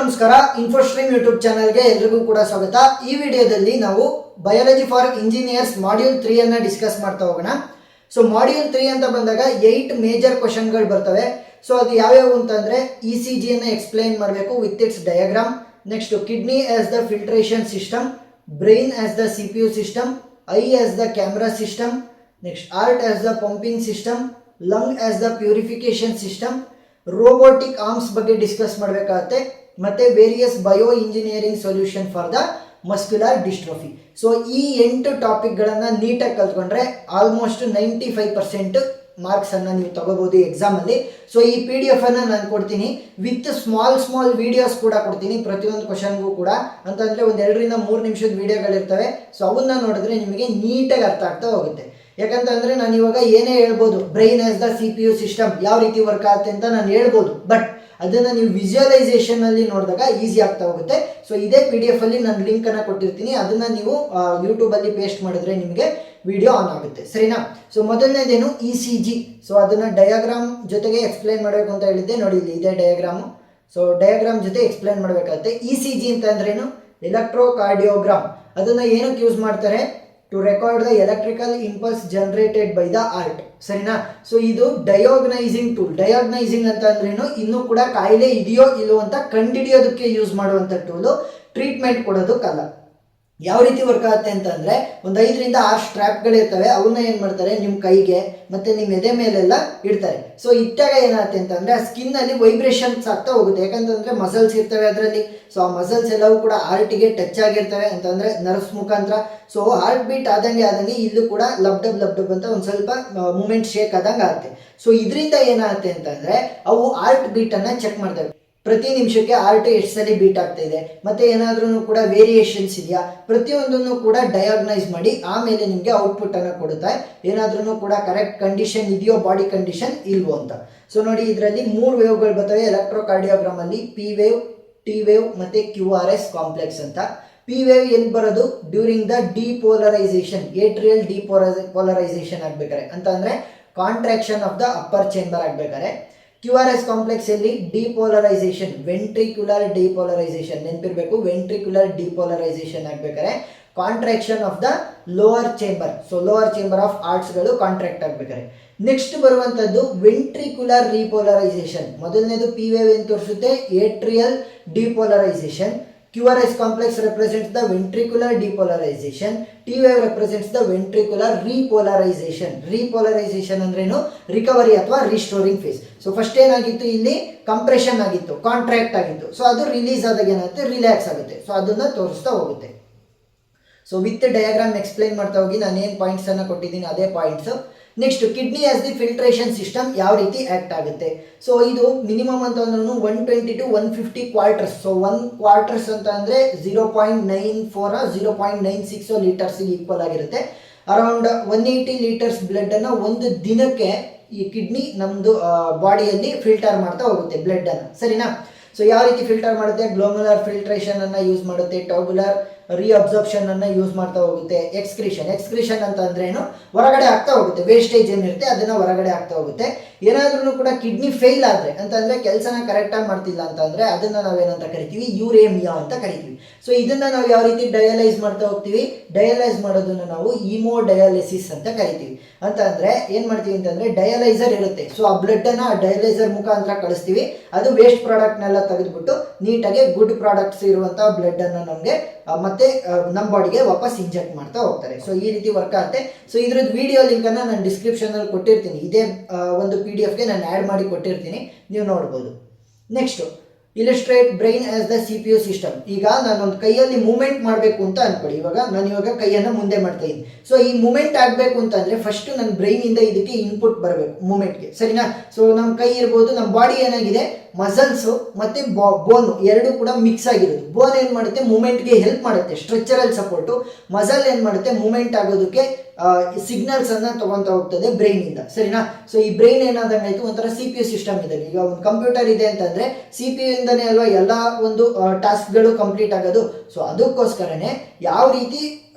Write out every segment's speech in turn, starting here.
ನಮಸ್ಕಾರ. ಇನ್ಫೋಸ್ಟ್ರೀಮ್ ಯೂಟ್ಯೂಬ್ ಚಾನಲ್ಗೆ ಎಲ್ರಿಗೂ ಕೂಡ ಸ್ವಾಗತ. ಈ ವಿಡಿಯೋದಲ್ಲಿ ನಾವು ಬಯಾಲಜಿ ಫಾರ್ ಇಂಜಿನಿಯರ್ಸ್ ಮಾಡ್ಯೂಲ್ 3 ಅನ್ನ ಡಿಸ್ಕಸ್ ಮಾಡ್ತಾ ಹೋಗೋಣ. ಸೊ ಮಾಡ್ಯೂಲ್ 3 ಅಂತ ಬಂದಾಗ 8 ಮೇಜರ್ ಕ್ವಶನ್ಗಳು ಬರ್ತವೆ. ಸೊ ಅದು ಯಾವ್ಯಾವು ಅಂತಂದ್ರೆ ECG ಅನ್ನ ಎಕ್ಸ್ಪ್ಲೈನ್ ಮಾಡಬೇಕು with its diagram. Next kidney as the filtration system, brain as the CPU system, I as the camera system, next heart as the pumping system, lung as the purification system, robotic arms ಬಗ್ಗೆ discuss ಮಾಡಬೇಕಾಗುತ್ತೆ, ಮತ್ತೆ various bio engineering solution for the muscular dystrophy. So ಈ 8 ಟಾಪಿಕ್ಗಳನ್ನು ನೀಟಾಗಿ ಕಲ್ತ್ಕೊಂಡ್ರೆ almost 95% marks ಅನ್ನ ನೀವು ತಗೋಬಹುದು exam ಅಲ್ಲಿ. So ಈ PDF ಅನ್ನ ನಾನು ಕೊಡ್ತೀನಿ ವಿತ್ ಸ್ಮಾಲ್ ವಿಡಿಯೋಸ್ ಕೂಡ ಕೊಡ್ತೀನಿ ಪ್ರತಿಯೊಂದು ಕ್ವಶನ್ಗೂ ಕೂಡ. ಅಂತಂದ್ರೆ ಒಂದು 2 ರಿಂದ 3 ನಿಮಿಷದ ವಿಡಿಯೋಗಳಿರ್ತವೆ. ಸೊ ಅವನ್ನ ನೋಡಿದ್ರೆ ನಿಮಗೆ ನೀಟಾಗಿ ಅರ್ಥ ಆಗ್ತಾ ಹೋಗುತ್ತೆ. ಯಾಕಂತಂದ್ರೆ ನಾನು ಇವಾಗ ಏನೇ ಹೇಳ್ಬೋದು, brain as the CPU system ಯಾವ ರೀತಿ ವರ್ಕ್ ಆಗುತ್ತೆ ಅಂತ ನಾನು ಹೇಳ್ಬೋದು, ಬಟ್ ಅದನ್ನ ನೀವು ವಿಜುವಲೈಸೇಷನ್ ಅಲ್ಲಿ ನೋಡಿದಾಗ ಈಸಿ ಆಗ್ತಾ ಹೋಗುತ್ತೆ. ಸೊ ಇದೇ PDF ಅಲ್ಲಿ ನಾನು ಲಿಂಕ್ ಅನ್ನ ಕೊಟ್ಟಿರ್ತೀನಿ, ಅದನ್ನ ನೀವು ಯೂಟ್ಯೂಬ್ ಅಲ್ಲಿ ಪೇಸ್ಟ್ ಮಾಡಿದ್ರೆ ನಿಮಗೆ ವಿಡಿಯೋ ಆನ್ ಆಗುತ್ತೆ, ಸರಿನಾ? ಸೊ ಮೊದಲನೇದೇನು ECG. ಸೊ ಅದನ್ನ ಡಯಾಗ್ರಾಮ್ ಜೊತೆಗೆ ಎಕ್ಸ್ಪ್ಲೈನ್ ಮಾಡಬೇಕು ಅಂತ ಹೇಳಿದ್ದೆ. ನೋಡಿ ಇಲ್ಲಿ ಇದೆ ಡಯಾಗ್ರಾಮ್. ಸೊ ಡಯಾಗ್ರಾಮ್ ಜೊತೆ ಎಕ್ಸ್ಪ್ಲೈನ್ ಮಾಡಬೇಕಾಗುತ್ತೆ. ECG ಅಂತ ಅಂದ್ರೇನು? ಎಲೆಕ್ಟ್ರೋಕಾರ್ಡಿಯೋಗ್ರಾಮ್. ಅದನ್ನ ಏನಕ್ಕೆ ಯೂಸ್ ಮಾಡ್ತಾರೆ? To record the electrical impulse generated by the heart, ಸರಿನಾ? ಸೊ ಇದು ಡಯಾಗ್ನೈಸಿಂಗ್ ಟೂಲ್. ಡಯಾಗ್ನೈಸಿಂಗ್ ಅಂತ ಅಂದ್ರೇನು? ಇನ್ನೂ ಕೂಡ ಕಾಯಿಲೆ ಇದೆಯೋ ಇಲ್ಲೋ ಅಂತ ಕಂಡುಹಿಡಿಯೋದಕ್ಕೆ ಯೂಸ್ ಮಾಡುವಂಥ ಟೂಲು, ಟ್ರೀಟ್ಮೆಂಟ್ ಕೊಡೋದಕ್ಕಲ್ಲ. ಯಾವ ರೀತಿ ವರ್ಕ್ ಆಗುತ್ತೆ ಅಂತಂದ್ರೆ ಒಂದು 5 ರಿಂದ 6 ಸ್ಟ್ರಾಪ್ಗಳಿರ್ತವೆ. ಅವನ್ನ ಏನ್ ಮಾಡ್ತಾರೆ, ನಿಮ್ಮ ಕೈಗೆ ಮತ್ತೆ ನಿಮ್ಮ ಎದೆ ಮೇಲೆಲ್ಲ ಇಡ್ತಾರೆ. ಸೊ ಇಟ್ಟಾಗ ಏನಾಗುತ್ತೆ ಅಂತಂದ್ರೆ ಆ ಸ್ಕಿನ್ ಅಲ್ಲಿ ವೈಬ್ರೇಷನ್ಸ್ ಆಗ್ತಾ ಹೋಗುತ್ತೆ. ಯಾಕಂತಂದ್ರೆ ಮಸಲ್ಸ್ ಇರ್ತವೆ ಅದರಲ್ಲಿ. ಸೊ ಆ ಮಸಲ್ಸ್ ಎಲ್ಲವೂ ಕೂಡ ಹಾರ್ಟ್ಗೆ ಟಚ್ ಆಗಿರ್ತವೆ, ಅಂತಂದ್ರೆ ನರ್ವ್ಸ್ ಮುಖಾಂತರ. ಸೊ ಹಾರ್ಟ್ ಬೀಟ್ ಆದಂಗೆ ಇಲ್ಲೂ ಕೂಡ ಲಬ್ ಡಬ್ ಅಂತ ಒಂದು ಸ್ವಲ್ಪ ಮೂಮೆಂಟ್ ಶೇಕ್ ಆದಂಗೆ ಆಗುತ್ತೆ. ಸೊ ಇದರಿಂದ ಏನಾಗುತ್ತೆ ಅಂತಂದ್ರೆ ಅವು ಹಾರ್ಟ್ ಬೀಟ್ ಅನ್ನ ಚೆಕ್ ಮಾಡ್ತವೆ. ಪ್ರತಿ ನಿಮಿಷಕ್ಕೆ ಹಾರ್ಟ್ ಎಷ್ಟು ಸಲ ಬೀಟ್ ಆಗ್ತಾ ಇದೆ, ಮತ್ತೆ ಏನಾದ್ರೂ ಕೂಡ ವೇರಿಯೇಷನ್ಸ್ ಇದೆಯಾ, ಪ್ರತಿಯೊಂದನ್ನು ಕೂಡ ಡಯಾಗ್ನೈಸ್ ಮಾಡಿ ಆಮೇಲೆ ನಿಮಗೆ ಔಟ್ಪುಟ್ ಅನ್ನು ಕೊಡುತ್ತೆ. ಏನಾದ್ರೂ ಕೂಡ ಕರೆಕ್ಟ್ ಕಂಡೀಷನ್ ಇದೆಯೋ, ಬಾಡಿ ಕಂಡೀಷನ್ ಇಲ್ವೋ ಅಂತ. ಸೊ ನೋಡಿ ಇದರಲ್ಲಿ 3 ವೇವ್ಗಳು ಬರ್ತವೆ ಎಲೆಕ್ಟ್ರೋಕಾರ್ಡಿಯೋಗ್ರಾಮ್ ಅಲ್ಲಿ. P ವೇವ್, T ವೇವ್ ಮತ್ತೆ QRS ಕಾಂಪ್ಲೆಕ್ಸ್ ಅಂತ. P ವೇವ್ ಎಲ್ಲಿ ಬರೋದು? During the depolarization, atrial depolarization ಆಗ್ಬೇಕಾರೆ, ಅಂತ ಅಂದ್ರೆ contraction of the upper chamber ಆಗ್ಬೇಕಾರೆ. QRS ಕಾಂಪ್ಲೆಕ್ಸ್ ಅಲ್ಲಿ ಡಿಪೋಲರೈಸೇಷನ್, ವೆಂಟ್ರಿಕ್ಯುಲರ್ ಡಿಪೋಲರೈಸೇಷನ್, ನೆನಪಿರ್ಬೇಕು, ವೆಂಟ್ರಿಕ್ಯುಲರ್ ಡಿಪೋಲರೈಸೇಷನ್ ಆಗ್ಬೇಕಾರೆ contraction of the lower chamber. So lower chamber of ಆರ್ಟ್ಸ್ಗಳು ಕಾಂಟ್ರಾಕ್ಟ್ ಆಗ್ಬೇಕಾರೆ. ನೆಕ್ಸ್ಟ್ ಬರುವಂತದ್ದು ವೆಂಟ್ರಿಕ್ಯುಲರ್ ರಿಪೋಲರೈಸೇಷನ್. ಮೊದಲನೇದು P ವೇವ್ ಏನು ತೋರಿಸುತ್ತೆ? Atrial depolarization. QRS complex represents the ventricular depolarization. T wave represents the ventricular repolarization. Repolarization ಅಂದ್ರೇನು? Recovery ಅಥವಾ restoring face. So first ಏನಾಗಿತ್ತು? ಇಲ್ಲಿ ಕಂಪ್ರೆಷನ್ ಆಗಿತ್ತು, ಕಾಂಟ್ರಾಕ್ಟ್ ಆಗಿತ್ತು. ಸೊ ಅದು ರಿಲೀಸ್ ಆದಾಗ ಏನಾಗುತ್ತೆ? ರಿಲ್ಯಾಕ್ಸ್ ಆಗುತ್ತೆ. ಸೊ ಅದನ್ನ ತೋರಿಸ್ತಾ ಹೋಗುತ್ತೆ. ಸೊ ವಿತ್ ಡಯಾಗ್ರಾಮ್ ಎಕ್ಸ್ಪ್ಲೈನ್ ಮಾಡ್ತಾ ಹೋಗಿ ನಾನು ಏನು ಪಾಯಿಂಟ್ಸ್ ಅನ್ನ ಕೊಟ್ಟಿದ್ದೀನಿ ಅದೇ points. Next kidney as the filtration system ಯಾವ ರೀತಿ ಆಕ್ಟ್ ಆಗುತ್ತೆ? ಸೊ ಇದು ಮಿನಿಮಮ್ ಅಂತ ಅಂದ್ರೂ 120 to 150 ಕ್ವಾರ್ಟರ್ಸ್. ಸೊ 1 ಕ್ವಾರ್ಟರ್ಸ್ ಅಂತ ಅಂದ್ರೆ 0.94 0.96 ಲೀಟರ್ಸ್ ಈಕ್ವಲ್ ಆಗಿರುತ್ತೆ. ಅರೌಂಡ್ 180 ಲೀಟರ್ಸ್ ಬ್ಲಡ್ ಅನ್ನ ಒಂದು ದಿನಕ್ಕೆ ಈ ಕಿಡ್ನಿ ನಮ್ದು ಬಾಡಿಯಲ್ಲಿ ಫಿಲ್ಟರ್ ಮಾಡ್ತಾ ಹೋಗುತ್ತೆ ಬ್ಲಡ್ ಅನ್ನ, ಸರಿನಾ? ಸೊ ಯಾವ ರೀತಿ ಫಿಲ್ಟರ್ ಮಾಡುತ್ತೆ? ಗ್ಲೋಮುಲರ್ ಫಿಲ್ಟ್ರೇಷನ್ ಅನ್ನ ಯೂಸ್ ಮಾಡುತ್ತೆ, ಟರ್ಬುಲರ್ ರಿಅಬ್ಸಾರ್ಪ್ಷನ್ ಅನ್ನ ಯೂಸ್ ಮಾಡ್ತಾ ಹೋಗುತ್ತೆ, ಎಕ್ಸ್ಕ್ರಿಷನ್ ಅಂತ ಅಂದ್ರೆ ಏನು? ಹೊರಗಡೆ ಆಗ್ತಾ ಹೋಗುತ್ತೆ. ವೇಸ್ಟೇಜ್ ಏನಿರುತ್ತೆ ಅದನ್ನ ಹೊರಗಡೆ ಆಗ್ತಾ ಹೋಗುತ್ತೆ. ಏನಾದ್ರೂ ಕೂಡ ಕಿಡ್ನಿ ಫೇಲ್ ಆದ್ರೆ ಅಂತಂದ್ರೆ ಕೆಲಸನ ಕರೆಕ್ಟಾಗಿ ಮಾಡ್ತಿಲ್ಲ ಅಂತಂದ್ರೆ ಅದನ್ನ ನಾವೇನಂತ ಕರಿತೀವಿ? ಯೂರೇಮಿಯಾ ಅಂತ ಕರಿತೀವಿ. ಸೊ ಇದನ್ನ ನಾವು ಯಾವ ರೀತಿ ಡಯಾಲೈಸ್ ಮಾಡ್ತಾ ಹೋಗ್ತೀವಿ? ಡಯಾಲೈಸ್ ಮಾಡೋದನ್ನ ನಾವು ಹಿಮೋಡಯಾಲಿಸಿಸ್ ಅಂತ ಕರಿತೀವಿ. ಅಂತ ಅಂದ್ರೆ ಏನ್ ಮಾಡ್ತೀವಿ ಅಂತಂದ್ರೆ ಡಯಾಲೈಸರ್ ಇರುತ್ತೆ. ಸೊ ಆ ಬ್ಲಡ್ ಅನ್ನ ಡಯಾಲೈಸರ್ ಮುಖಾಂತರ ಕಳಿಸ್ತೀವಿ. ಅದು ವೇಸ್ಟ್ ಪ್ರಾಡಕ್ಟ್ ನೆಲ್ಲ ತೆಗೆದ್ಬಿಟ್ಟು ನೀಟಾಗಿ ಗುಡ್ ಪ್ರಾಡಕ್ಟ್ಸ್ ಇರುವಂತಹ ಬ್ಲಡ್ ಅನ್ನ ನಮ್ಗೆ ಮತ್ತೆ ನಮ್ಮ ಬಾಡಿಗೆ ವಾಪಸ್ ಇಂಜೆಕ್ಟ್ ಮಾಡ್ತಾ ಹೋಗ್ತಾರೆ. ಸೊ ಈ ರೀತಿ ವರ್ಕ್ ಆಗುತ್ತೆ. ಸೊ ಇದ್ರದ್ದು ವಿಡಿಯೋ ಲಿಂಕ್ ಅನ್ನ ನಾನು ಡಿಸ್ಕ್ರಿಪ್ಷನ್ ಅಲ್ಲಿ ಕೊಟ್ಟಿರ್ತೀನಿ. ಇದೇ ಒಂದು PDF ಗೆ ನಾನು ಆ್ಯಡ್ ಮಾಡಿ ಕೊಟ್ಟಿರ್ತೀನಿ, ನೀವು ನೋಡ್ಬೋದು. Next illustrate brain as the CPU system. ಈಗ ನಾನೊಂದು ಕೈಯಲ್ಲಿ ಮೂವ್ಮೆಂಟ್ ಮಾಡಬೇಕು ಅಂತ ಅನ್ಕೊಳ್ಳಿ. ನಾನು ಕೈಯನ್ನು ಮುಂದೆ ಮಾಡ್ತಾ ಇದ್ದೀನಿ. ಸೊ ಈ ಮೂವ್ಮೆಂಟ್ ಆಗಬೇಕು ಅಂತಂದ್ರೆ ಫಸ್ಟ್ ನನ್ನ ಬ್ರೈನ್ ಇಂದ ಇದಕ್ಕೆ ಇನ್ಪುಟ್ ಬರಬೇಕು ಮೂವ್ಮೆಂಟ್ಗೆ, ಸರಿನಾ? ಸೊ ನಮ್ಮ ಕೈ ಇರ್ಬೋದು, ನಮ್ಮ ಬಾಡಿ ಏನಾಗಿದೆ, ಮಸಲ್ಸ್ ಮತ್ತೆ ಬೋನ್ ಎರಡು ಕೂಡ ಮಿಕ್ಸ್ ಆಗಿರೋದು. ಬೋನ್ ಏನ್ ಮಾಡುತ್ತೆ? ಮೂವ್ಮೆಂಟ್ಗೆ ಹೆಲ್ಪ್ ಮಾಡುತ್ತೆ, ಸ್ಟ್ರಕ್ಚರಲ್ ಸಪೋರ್ಟು. ಮಸಲ್ ಏನ್ ಮಾಡುತ್ತೆ? ಮೂವ್ಮೆಂಟ್ ಆಗೋದಕ್ಕೆ ಸಿಗ್ನಲ್ಸ್ ಅನ್ನ ತಗೊಂತ ಹೋಗ್ತದೆ ಬ್ರೈನ್ ಇಂದ, ಸರಿನಾ? ಸೊ ಈ ಬ್ರೈನ್ ಏನಾದಂಗಾಯ್ತು? ಒಂಥರ CPU ಸಿಸ್ಟಮ್ ಇದೆ. ಈಗ ಒಂದು ಕಂಪ್ಯೂಟರ್ ಇದೆ ಅಂತಂದ್ರೆ CPU ಇಂದನೇ ಅಲ್ವಾ ಎಲ್ಲ ಒಂದು ಟಾಸ್ಕ್ಗಳು ಕಂಪ್ಲೀಟ್ ಆಗೋದು. ಸೊ ಅದಕ್ಕೋಸ್ಕರನೇ ಯಾವ ರೀತಿ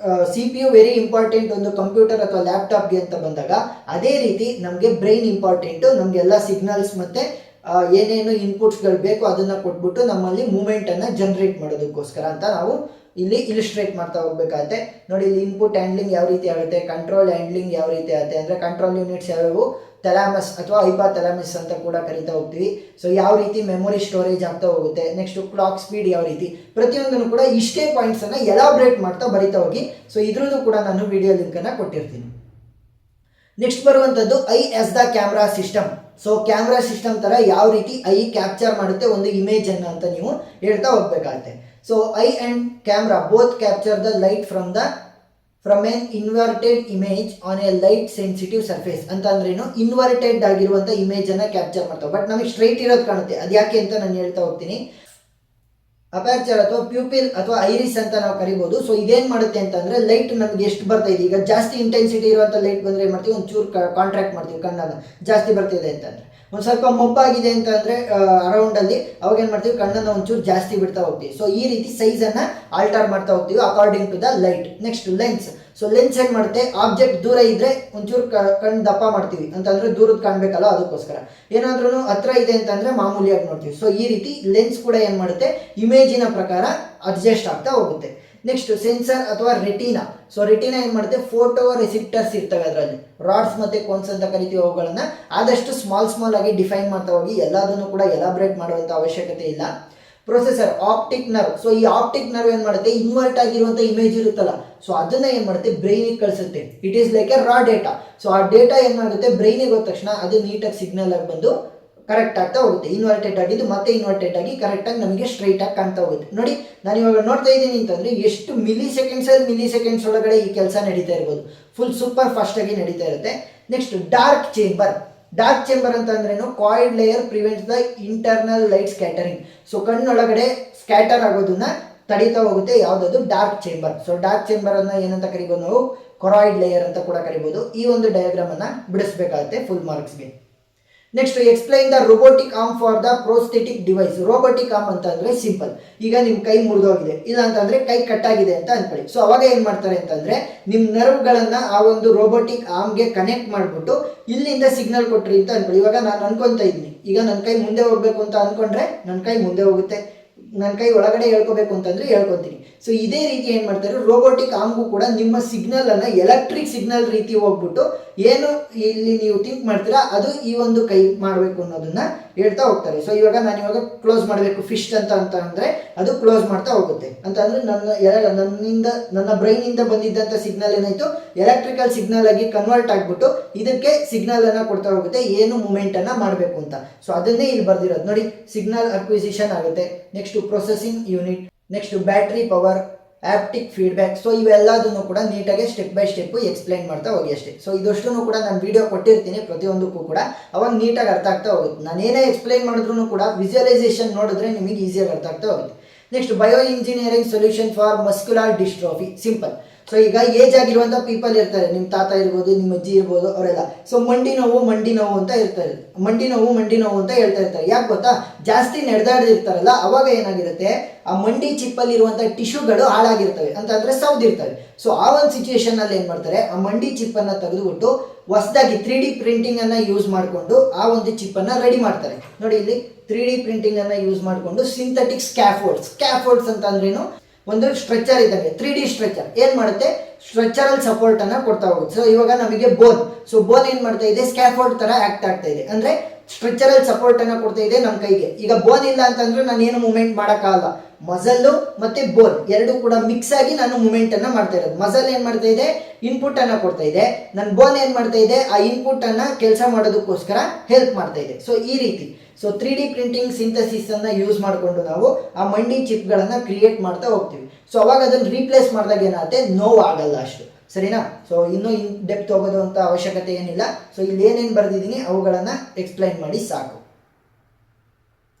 CPU ವೆರಿ ಇಂಪಾರ್ಟೆಂಟ್ ಒಂದು ಕಂಪ್ಯೂಟರ್ ಅಥವಾ ಲ್ಯಾಪ್ಟಾಪ್ಗೆ ಅಂತ ಬಂದಾಗ, ಅದೇ ರೀತಿ ನಮಗೆ ಬ್ರೈನ್ ಇಂಪಾರ್ಟೆಂಟು. ನಮಗೆಲ್ಲ ಸಿಗ್ನಲ್ಸ್ ಮತ್ತೆ ಏನೇನು ಇನ್ಪುಟ್ಸ್ಗಳು ಬೇಕು ಅದನ್ನು ಕೊಟ್ಬಿಟ್ಟು ನಮ್ಮಲ್ಲಿ ಮೂಮೆಂಟನ್ನು ಜನ್ರೇಟ್ ಮಾಡೋದಕ್ಕೋಸ್ಕರ ಅಂತ ನಾವು ಇಲ್ಲಿ ಇಲಿಸ್ಟ್ರೇಟ್ ಮಾಡ್ತಾ ಹೋಗ್ಬೇಕಾಗತ್ತೆ. ನೋಡಿ ಇಲ್ಲಿ ಇನ್ಪುಟ್ ಹ್ಯಾಂಡ್ಲಿಂಗ್ ಯಾವ ರೀತಿ ಆಗುತ್ತೆ, ಕಂಟ್ರೋಲ್ ಹ್ಯಾಂಡ್ಲಿಂಗ್ ಯಾವ ರೀತಿ ಆಗುತ್ತೆ ಅಂದರೆ ಕಂಟ್ರೋಲ್ ಯೂನಿಟ್ಸ್ ಯಾವ್ಯಾವು, ಥೆಲಾಮಸ್ ಅಥವಾ ಹೈಪಾಥೆಲಾಮಸ್ ಅಂತ ಕೂಡ ಕರಿತಾ ಹೋಗ್ತೀವಿ. ಸೊ ಯಾವ ರೀತಿ ಮೆಮೊರಿ ಸ್ಟೋರೇಜ್ ಆಗ್ತಾ ಹೋಗುತ್ತೆ, ನೆಕ್ಸ್ಟ್ ಕ್ಲಾಕ್ ಸ್ಪೀಡ್ ಯಾವ ರೀತಿ, ಪ್ರತಿಯೊಂದನ್ನು ಕೂಡ ಇಷ್ಟೇ ಪಾಯಿಂಟ್ಸನ್ನು ಎಲಾಬ್ರೇಟ್ ಮಾಡ್ತಾ ಬರಿತಾ ಹೋಗಿ. ಸೊ ಇದ್ರದ್ದು ಕೂಡ ನಾನು ವಿಡಿಯೋ ಲಿಂಕನ್ನು ಕೊಟ್ಟಿರ್ತೀನಿ. ನೆಕ್ಸ್ಟ್ ಬರುವಂಥದ್ದು I as the camera system. So camera system ಥರ ಯಾವ ರೀತಿ ಐ ಕ್ಯಾಪ್ಚರ್ ಮಾಡುತ್ತೆ ಒಂದು ಇಮೇಜನ್ನು ಅಂತ ನೀವು ಹೇಳ್ತಾ ಹೋಗ್ಬೇಕಾಗತ್ತೆ. So I and camera both capture the light from N inverted image on A light sensitive surface ಅಂತ ಅಂದ್ರೇನು, ಇನ್ವರ್ಟೆಡ್ ಆಗಿರುವಂಥ ಇಮೇಜನ್ನು ಕ್ಯಾಪ್ಚರ್ ಮಾಡ್ತಾವೆ. ಬಟ್ ನಮಗೆ ಸ್ಟ್ರೈಟ್ ಇರೋದು ಕಾಣುತ್ತೆ, ಅದು ಯಾಕೆ ಅಂತ ನಾನು ಹೇಳ್ತಾ ಹೋಗ್ತೀನಿ. ಅಪರ್ಚರ್ ಅಥವಾ ಪ್ಯೂಪಿಲ್ ಅಥವಾ ಐರಿಸ್ ಅಂತ ನಾವು ಕರಿಬೋದು. ಸೊ ಇದೇನು ಮಾಡುತ್ತೆ ಅಂತಂದರೆ ಲೈಟ್ ನಮಗೆ ಎಷ್ಟು ಬರ್ತಾ ಇದೆ, ಈಗ ಜಾಸ್ತಿ ಇಂಟೆನ್ಸಿಟಿ ಇರುವಂಥ ಲೈಟ್ ಬಂದರೆ ಏನು ಮಾಡ್ತೀವಿ, ಒಂಚೂರು ಕಾಂಟ್ರಾಕ್ಟ್ ಮಾಡ್ತೀವಿ ಕಣ್ಣನ್ನು, ಜಾಸ್ತಿ ಬರ್ತಿದೆ ಅಂತಂದರೆ. ಒಂದು ಸ್ವಲ್ಪ ಮೊಬ್ಬಾಗಿದೆ ಅಂತ ಅಂದರೆ ಅರೌಂಡಲ್ಲಿ ಅವಾಗ ಏನು ಮಾಡ್ತೀವಿ, ಕಣ್ಣನ್ನು ಒಂಚೂರು ಜಾಸ್ತಿ ಬಿಡ್ತಾ ಹೋಗ್ತೀವಿ. ಸೊ ಈ ರೀತಿ ಸೈಜನ್ನು ಆಲ್ಟರ್ ಮಾಡ್ತಾ ಹೋಗ್ತೀವಿ according to the light. Next lens. So lens ಏನು ಮಾಡುತ್ತೆ, ಆಬ್ಜೆಕ್ಟ್ ದೂರ ಇದ್ದರೆ ಒಂಚೂರು ಕಣ್ಣು ದಪ್ಪ ಮಾಡ್ತೀವಿ ಅಂತಂದರೆ ದೂರದ ಕಾಣಬೇಕಲ್ಲ ಅದಕ್ಕೋಸ್ಕರ. ಏನಾದ್ರೂ ಹತ್ರ ಇದೆ ಅಂತಂದರೆ ಮಾಮೂಲಿಯಾಗಿ ನೋಡ್ತೀವಿ. ಸೊ ಈ ರೀತಿ ಲೆನ್ಸ್ ಕೂಡ ಏನು ಮಾಡುತ್ತೆ, ಇಮೇಜಿನ ಪ್ರಕಾರ ಅಡ್ಜಸ್ಟ್ ಆಗ್ತಾ ಹೋಗುತ್ತೆ. ನೆಕ್ಸ್ಟ್ ಸೆನ್ಸರ್ ಅಥವಾ ರೆಟಿನಾ. ಸೊ ರೆಟಿನಾ ಏನು ಮಾಡುತ್ತೆ, ಫೋಟೋ ರಿಸಿಪ್ಟರ್ಸ್ ಇರ್ತವೆ ಅದರಲ್ಲಿ, ರಾಡ್ಸ್ ಮತ್ತು ಕೋನ್ಸ್ ಅಂತ ಕರಿತೀವಿ. ಅವುಗಳನ್ನು ಆದಷ್ಟು ಸ್ಮಾಲ್ ಆಗಿ ಡಿಫೈನ್ ಮಾಡ್ತಾ ಹೋಗಿ, ಎಲ್ಲದನ್ನು ಕೂಡ ಎಲಾಬ್ರೇಟ್ ಮಾಡುವಂಥ ಅವಶ್ಯಕತೆ ಇಲ್ಲ. Processor, optic nerve. ಸೊ ಈ ಆಪ್ಟಿಕ್ ನರ್ವ್ ಏನು ಮಾಡುತ್ತೆ, ಇನ್ವರ್ಟ್ ಆಗಿರುವಂಥ ಇಮೇಜ್ ಇರುತ್ತಲ್ಲ, ಸೊ ಅದನ್ನ ಏನು ಮಾಡುತ್ತೆ, ಬ್ರೈನಿಗೆ ಕಳಿಸುತ್ತೆ. It is like a raw data. So ಆ ಡೇಟಾ ಏನು ಮಾಡುತ್ತೆ, ಬ್ರೈನಿಗೆ ಹೋದ ತಕ್ಷಣ ಅದು ನೀಟಾಗಿ ಸಿಗ್ನಲ್ ಆಗಿ ಬಂದು ಕರೆಕ್ಟ್ ಆಗ್ತಾ ಹೋಗುತ್ತೆ. ಇನ್ವರ್ಟೆಡ್ ಆಗಿದ್ದು ಮತ್ತೆ ಇನ್ವರ್ಟೆಡ್ ಆಗಿ ಕರೆಕ್ಟಾಗಿ ನಮಗೆ ಸ್ಟ್ರೈಟ್ ಆಗಿ ಕಾಣ್ತಾ ಹೋಗುತ್ತೆ. ನೋಡಿ ನಾನು ಇವಾಗ ನೋಡ್ತಾ ಇದ್ದೀನಿ ಅಂತಂದರೆ ಎಷ್ಟು ಮಿಲಿ ಸೆಕೆಂಡ್ಸ್ ಒಳಗಡೆ ಈ ಕೆಲಸ ನಡೀತಾ ಇರ್ಬೋದು. ಫುಲ್ ಸೂಪರ್ ಫಾಸ್ಟಾಗಿ ನಡೀತಾ ಇರುತ್ತೆ. Next dark chamber. Dark chamber ಅಂತ ಅಂದ್ರೇನು, ಕಾಯಿಡ್ layer prevents the internal light scattering. So ಕಣ್ಣೊಳಗಡೆ ಸ್ಕ್ಯಾಟರ್ ಆಗೋದನ್ನ ತಡೀತಾ ಹೋಗುತ್ತೆ ಯಾವುದದು, dark chamber. So dark chamber ಅನ್ನ ಏನಂತ ಕರಿಬೋದು ನಾವು, ಕೊರಾಯ್ಡ್ ಲೇಯರ್ ಅಂತ ಕೂಡ ಕರಿಬೋದು. ಈ ಒಂದು ಡಯಾಗ್ರಾಮ್ ಅನ್ನ ಬಿಡಿಸ್ಬೇಕಾಗುತ್ತೆ ಫುಲ್ ಮಾರ್ಕ್ಸ್ಗೆ. Next explain the robotic arm for the prosthetic device. Robotic arm ಅಂತ ಅಂದರೆ ಸಿಂಪಲ್, ಈಗ ನಿಮ್ಮ ಕೈ ಮುರಿದೋಗಿದೆ, ಇಲ್ಲ ಅಂತಂದರೆ ಕೈ ಕಟ್ಟಾಗಿದೆ ಅಂತ ಅನ್ಕೊಳ್ಳಿ. ಸೊ ಅವಾಗ ಏನು ಮಾಡ್ತಾರೆ ಅಂತಂದರೆ ನಿಮ್ಮ ನರ್ವ್ಗಳನ್ನು ಆ ಒಂದು ರೋಬೋಟಿಕ್ ಆರ್ಮ್ಗೆ ಕನೆಕ್ಟ್ ಮಾಡಿಬಿಟ್ಟು ಇಲ್ಲಿಂದ ಸಿಗ್ನಲ್ ಕೊಟ್ರಿ ಅಂತ ಅನ್ಕೊಳ್ಳಿ. ಇವಾಗ ನಾನು ಅನ್ಕೊತಾ ಇದ್ದೀನಿ, ಈಗ ನನ್ನ ಕೈ ಮುಂದೆ ಹೋಗಬೇಕು ಅಂತ ಅಂದ್ಕೊಂಡ್ರೆ ನನ್ನ ಕೈ ಮುಂದೆ ಹೋಗುತ್ತೆ, ನನ್ನ ಕೈ ಒಳಗಡೆ ಹೇಳ್ಕೋಬೇಕು ಅಂತಂದರೆ ಹೇಳ್ಕೊತೀನಿ. ಸೊ ಇದೇ ರೀತಿ ಏನು ಮಾಡ್ತಾರೆ, ರೋಬೋಟಿಕ್ ಆರ್ಮ್ಗೂ ಕೂಡ ನಿಮ್ಮ ಸಿಗ್ನಲನ್ನು ಎಲೆಕ್ಟ್ರಿಕ್ ಸಿಗ್ನಲ್ ರೀತಿ ಹೋಗ್ಬಿಟ್ಟು ಏನು ಇಲ್ಲಿ ನೀವು ಥಿಂಕ್ ಮಾಡ್ತೀರಾ ಅದು ಈ ಒಂದು ಕೈ ಮಾಡಬೇಕು ಅನ್ನೋದನ್ನ ಹೇಳ್ತಾ ಹೋಗ್ತಾರೆ. ಸೊ ಇವಾಗ ನಾನು ಇವಾಗ ಕ್ಲೋಸ್ ಮಾಡಬೇಕು ಫಿಶ್ ಅಂತ ಅಂದರೆ ಅದು ಕ್ಲೋಸ್ ಮಾಡ್ತಾ ಹೋಗುತ್ತೆ ಅಂತ ಅಂದರೆ ನನ್ನ ಬ್ರೈನಿಂದ ಬಂದಿದ್ದಂಥ ಸಿಗ್ನಲ್ ಏನಾಯಿತು, ಎಲೆಕ್ಟ್ರಿಕಲ್ ಸಿಗ್ನಲ್ ಆಗಿ ಕನ್ವರ್ಟ್ ಆಗಿಬಿಟ್ಟು ಇದಕ್ಕೆ ಸಿಗ್ನಲನ್ನು ಕೊಡ್ತಾ ಹೋಗುತ್ತೆ ಏನು ಮೂಮೆಂಟನ್ನು ಮಾಡಬೇಕು ಅಂತ. ಸೊ ಅದನ್ನೇ ಇಲ್ಲಿ ಬರ್ದಿರೋದು ನೋಡಿ, ಸಿಗ್ನಲ್ ಅಕ್ವಿಸಿಷನ್ ಆಗುತ್ತೆ. Next processing unit, next battery power, optic feedback. So ಇವೆಲ್ಲದನ್ನು ಕೂಡ ನೀಟಾಗಿ ಸ್ಟೆಪ್ ಬೈ ಸ್ಟೆಪ್ ಎಕ್ಸ್ಪ್ಲೈನ್ ಮಾಡ್ತಾ ಹೋಗಿ ಅಷ್ಟೇ. ಸೊ ಇದಷ್ಟನ್ನು ಕೂಡ ನಾನು ವಿಡಿಯೋ ಕೊಟ್ಟಿರ್ತೀನಿ ಪ್ರತಿಯೊಂದಕ್ಕೂ ಕೂಡ, ಅವಾಗ ನೀಟಾಗಿ ಅರ್ಥ ಆಗ್ತಾ ಹೋಗುತ್ತೆ. ನಾನು ಏನೇ ಎಕ್ಸ್ಪ್ಲೈನ್ ಮಾಡಿದ್ರು ಕೂಡ ವಿಜುವಲೈಸೇಷನ್ ನೋಡಿದ್ರೆ ನಿಮಗೆ ಈಸಿಯಾಗಿ ಅರ್ಥ ಆಗ್ತಾ ಹೋಗುತ್ತೆ. Next bio engineering solution for muscular dystrophy. Simple. So ಈಗ ಏಜ್ ಆಗಿರುವಂಥ ಪೀಪಲ್ ಇರ್ತಾರೆ, ನಿಮ್ಮ ತಾತ ಇರ್ಬೋದು, ನಿಮ್ಮ ಅಜ್ಜಿ ಇರ್ಬೋದು, ಅವರೆಲ್ಲ. ಸೊ ಮಂಡಿ ನೋವು ಅಂತ ಇರ್ತಾರೆ, ಮಂಡಿ ನೋವು ಅಂತ ಹೇಳ್ತಾ ಇರ್ತಾರೆ. ಯಾಕೆ ಗೊತ್ತಾ, ಜಾಸ್ತಿ ನಡೆದಾಡ್ದಿರ್ತಾರಲ್ಲ ಅವಾಗ ಏನಾಗಿರುತ್ತೆ, ಆ ಮಂಡಿ ಚಿಪ್ಪಲ್ಲಿ ಇರುವಂಥ ಟಿಶ್ಯೂಗಳು ಹಾಳಾಗಿರ್ತವೆ ಅಂತಂದರೆ ಸೌದಿರ್ತವೆ. ಸೊ ಆ ಒಂದು ಸಿಚುವೇಶನ್ ಅಲ್ಲಿ ಏನು ಮಾಡ್ತಾರೆ, ಆ ಮಂಡಿ ಚಿಪ್ಪನ್ನು ತೆಗೆದುಬಿಟ್ಟು ಹೊಸದಾಗಿ 3D ಪ್ರಿಂಟಿಂಗನ್ನು ಯೂಸ್ ಮಾಡಿಕೊಂಡು ಆ ಒಂದು ಚಿಪ್ಪನ್ನು ರೆಡಿ ಮಾಡ್ತಾರೆ. ನೋಡಿ ಇಲ್ಲಿ 3D ಪ್ರಿಂಟಿಂಗನ್ನು ಯೂಸ್ ಮಾಡಿಕೊಂಡು ಸಿಂಥೆಟಿಕ್ ಸ್ಕ್ಯಾಫೋಲ್ಡ್ಸ್ ಅಂತ ಅಂದ್ರೇನು, ಒಂದು ಸ್ಟ್ರೆಚರ್ ಇದ್ದಂಗೆ 3D ಸ್ಟ್ರೆಚರ್ ಏನು ಮಾಡುತ್ತೆ, ಸ್ಟ್ರೆಚರಲ್ ಸಪೋರ್ಟನ್ನು ಕೊಡ್ತಾ ಹೋಗುತ್ತೆ. ಸೊ ಇವಾಗ ನಮಗೆ ಬೋನ್, ಸೊ ಬೋನ್ ಏನು ಮಾಡ್ತಾ ಇದೆ, ಸ್ಕ್ಯಾಫೋಲ್ಡ್ ಥರ ಆ್ಯಕ್ಟ್ ಆಗ್ತಾ ಇದೆ, ಅಂದರೆ ಸ್ಟ್ರೆಚರಲ್ ಸಪೋರ್ಟನ್ನು ಕೊಡ್ತಾ ಇದೆ ನಮ್ಮ ಕೈಗೆ. ಈಗ ಬೋನ್ ಇಲ್ಲ ಅಂತಂದ್ರೆ ನಾನು ಏನು ಮೂವ್ಮೆಂಟ್ ಮಾಡೋಕ್ಕಾಗಲ್ಲ. ಮಸಲ್ಲು ಮತ್ತು ಬೋನ್ ಎರಡು ಕೂಡ ಮಿಕ್ಸ್ ಆಗಿ ನಾನು ಮೂವ್ಮೆಂಟನ್ನು ಮಾಡ್ತಾ ಇರೋದು. ಮಸಲ್ ಏನು ಮಾಡ್ತಾ ಇದೆ, ಇನ್ಪುಟ್ಟನ್ನು ಕೊಡ್ತಾ ಇದೆ, ನನ್ನ ಬೋನ್ ಏನು ಮಾಡ್ತಾ ಇದೆ, ಆ ಇನ್ಪುಟ್ಟನ್ನು ಕೆಲಸ ಮಾಡೋದಕ್ಕೋಸ್ಕರ ಹೆಲ್ಪ್ ಮಾಡ್ತಾ ಇದೆ. ಸೊ ಈ ರೀತಿ ಸೊ 3D ಪ್ರಿಂಟಿಂಗ್ ಸಿಂಥಸಿಸನ್ನು ಯೂಸ್ ಮಾಡಿಕೊಂಡು ನಾವು ಆ ಮಂಡಿ ಚಿಪ್ಗಳನ್ನು ಕ್ರಿಯೇಟ್ ಮಾಡ್ತಾ ಹೋಗ್ತೀವಿ. ಸೊ ಅವಾಗ ಅದನ್ನು ರೀಪ್ಲೇಸ್ ಮಾಡಿದಾಗ ಏನಾಗುತ್ತೆ, ನೋವು ಆಗಲ್ಲ ಅಷ್ಟು, ಸರಿನಾ. ಸೊ ಇನ್ನೂ ಡೆಪ್ತ್ ಹೋಗೋದು ಅಂತ ಅವಶ್ಯಕತೆ ಏನಿಲ್ಲ. ಸೊ ಇಲ್ಲಿ ಏನೇನು ಬರೆದಿದ್ದೀನಿ ಅವುಗಳನ್ನು ಎಕ್ಸ್ಪ್ಲೈನ್ ಮಾಡಿ ಸಾಕು.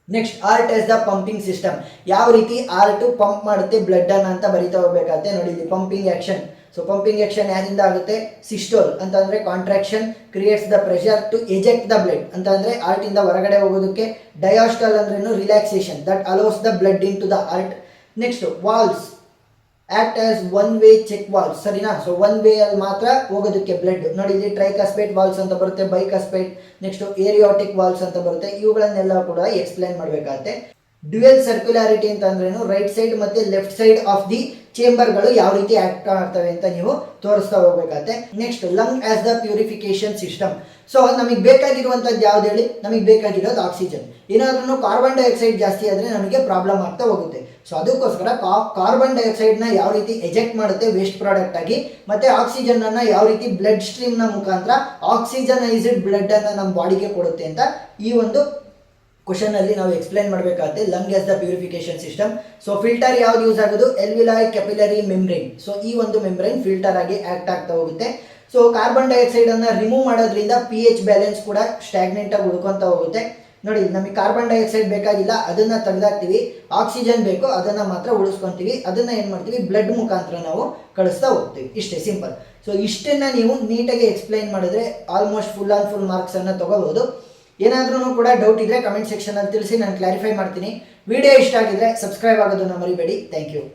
Next art as the pumping system. ಯಾವ ರೀತಿ ಆರ್ಟು ಪಂಪ್ ಮಾಡುತ್ತೆ ಬ್ಲಡ್ಡನ್ನು ಅಂತ ಬರಿತಾ ಹೋಗ್ಬೇಕಾಗುತ್ತೆ. ನೋಡಿ ಇಲ್ಲಿ pumping action. So pumping action ಯಾರಿಂದ ಆಗುತ್ತೆ, ಸಿಸ್ಟೋಲ್ ಅಂತಂದರೆ contraction creates the pressure to eject the blood ಅಂತ ಅಂದರೆ ಆರ್ಟಿಂದ ಹೊರಗಡೆ ಹೋಗೋದಕ್ಕೆ. ಡಯಾಸ್ಟಲ್ ಅಂದ್ರೇನು, relaxation that allows the blood into the heart. Next valves act as one way check valves, ಸರಿನಾ? ಸೊ ಒನ್ ವೇ ಅಲ್ಲಿ ಮಾತ್ರ ಹೋಗೋದಕ್ಕೆ ಬ್ಲಡ್. ನೋಡಿ ಇಲ್ಲಿ ಟ್ರೈಕಾಸ್ಪೇಟ್ ವಾಲ್ಸ್ ಅಂತ ಬರುತ್ತೆ, ಬೈಕಾಸ್ಪೇಟ್, ನೆಕ್ಸ್ಟ್ ಏರಿಯಾಟಿಕ್ ವಾಲ್ಸ್ ಅಂತ ಬರುತ್ತೆ. ಇವುಗಳನ್ನೆಲ್ಲ ಕೂಡ ಎಕ್ಸ್ಪ್ಲೈನ್ ಮಾಡಬೇಕಾಗುತ್ತೆ. ಡ್ಯುಯಲ್ ಸರ್ಕ್ಯುಲಾರಿಟಿ ಅಂತ ಅಂದ್ರೇನು, ರೈಟ್ ಸೈಡ್ ಮತ್ತೆ ಲೆಫ್ಟ್ ಸೈಡ್ ಆಫ್ ದಿ ಚೇಂಬರ್ಗಳು ಯಾವ ರೀತಿ ಆಕ್ಟ್ ಮಾಡ್ತವೆ ಅಂತ ನೀವು ತೋರಿಸ್ತಾ ಹೋಗ್ಬೇಕಾಗತ್ತೆ. Next lung as the purification system. So ನಮಗೆ ಬೇಕಾಗಿರುವಂಥದ್ದು ಯಾವ್ದು ಹೇಳಿ? ನಮಗೆ ಬೇಕಾಗಿರೋದು ಆಕ್ಸಿಜನ್. ಏನಾದ್ರೂ ಕಾರ್ಬನ್ ಡೈಆಕ್ಸೈಡ್ ಜಾಸ್ತಿ ಆದರೆ ನಮಗೆ ಪ್ರಾಬ್ಲಮ್ ಆಗ್ತಾ ಹೋಗುತ್ತೆ. ಸೊ ಅದಕ್ಕೋಸ್ಕರ ಕಾರ್ಬನ್ ಡೈಆಕ್ಸೈಡ್ನ ಯಾವ ರೀತಿ ಎಜೆಕ್ಟ್ ಮಾಡುತ್ತೆ ವೇಸ್ಟ್ ಪ್ರಾಡಕ್ಟ್ ಆಗಿ, ಮತ್ತೆ ಆಕ್ಸಿಜನ್ ಅನ್ನ ಯಾವ ರೀತಿ ಬ್ಲಡ್ ಸ್ಟ್ರೀಮ್ನ ಮುಖಾಂತರ ಆಕ್ಸಿಜನೈಸ್ಡ್ ಬ್ಲಡ್ ಅನ್ನ ನಮ್ಮ ಬಾಡಿಗೆ ಕೊಡುತ್ತೆ ಅಂತ ಈ ಒಂದು ಕ್ವಶನ್ ಅಲ್ಲಿ ನಾವು ಎಕ್ಸ್ಪ್ಲೈನ್ ಮಾಡಬೇಕಾಗುತ್ತೆ. Lung as the purification system. So filter ಯಾವ್ದು ಯೂಸ್ ಆಗೋದು? ಎಲ್ವಿಲಾಯ್ ಕ್ಯಾಪಿಲರಿ ಮೆಂಬ್ರೇನ್. ಸೊ ಈ ಒಂದು ಮೆಂಬ್ರೇನ್ ಫಿಲ್ಟರ್ ಆಗಿ ಆಕ್ಟ್ ಆಗ್ತಾ ಹೋಗುತ್ತೆ. ಸೊ ಕಾರ್ಬನ್ ಡೈಆಕ್ಸೈಡ್ ಅನ್ನ ರಿಮೂವ್ ಮಾಡೋದ್ರಿಂದ pH ಬ್ಯಾಲೆನ್ಸ್ ಕೂಡ ಸ್ಟಾಗ್ನೆಂಟ್ ಆಗಿ ಉಳ್ಕೊಂತ ಹೋಗುತ್ತೆ. ನೋಡಿ, ನಮಗೆ ಕಾರ್ಬನ್ ಡೈಆಕ್ಸೈಡ್ ಬೇಕಾಗಿಲ್ಲ, ಅದನ್ನ ತೆಗೆದಾಕ್ತಿವಿ. ಆಕ್ಸಿಜನ್ ಬೇಕು, ಅದನ್ನ ಮಾತ್ರ ಉಳಿಸ್ಕೊಂತೀವಿ. ಅದನ್ನ ಏನ್ ಮಾಡ್ತೀವಿ? ಬ್ಲಡ್ ಮುಖಾಂತರ ನಾವು ಕಳಿಸ್ತಾ ಹೋಗ್ತೀವಿ. ಇಷ್ಟೇ, ಸಿಂಪಲ್. ಸೊ ಇಷ್ಟನ್ನ ನೀವು ನೀಟಾಗಿ ಎಕ್ಸ್ಪ್ಲೈನ್ ಮಾಡಿದ್ರೆ almost full on full marks ಅನ್ನ ತಗೋಬಹುದು. ಏನಾದ್ರೂ ಕೂಡ ಡೌಟ್ ಇದ್ರೆ ಕಮೆಂಟ್ ಸೆಕ್ಷನ್ ಅಲ್ಲಿ ತಿಳಿಸಿ, ನಾನು ಕ್ಲಾರಿಫೈ ಮಾಡ್ತೀನಿ. ವಿಡಿಯೋ ಇಷ್ಟ ಆಗಿದ್ರೆ ಸಬ್ಸ್ಕ್ರೈಬ್ ಆಗೋದನ್ನ ಮರಿಬೇಡಿ. Thank you.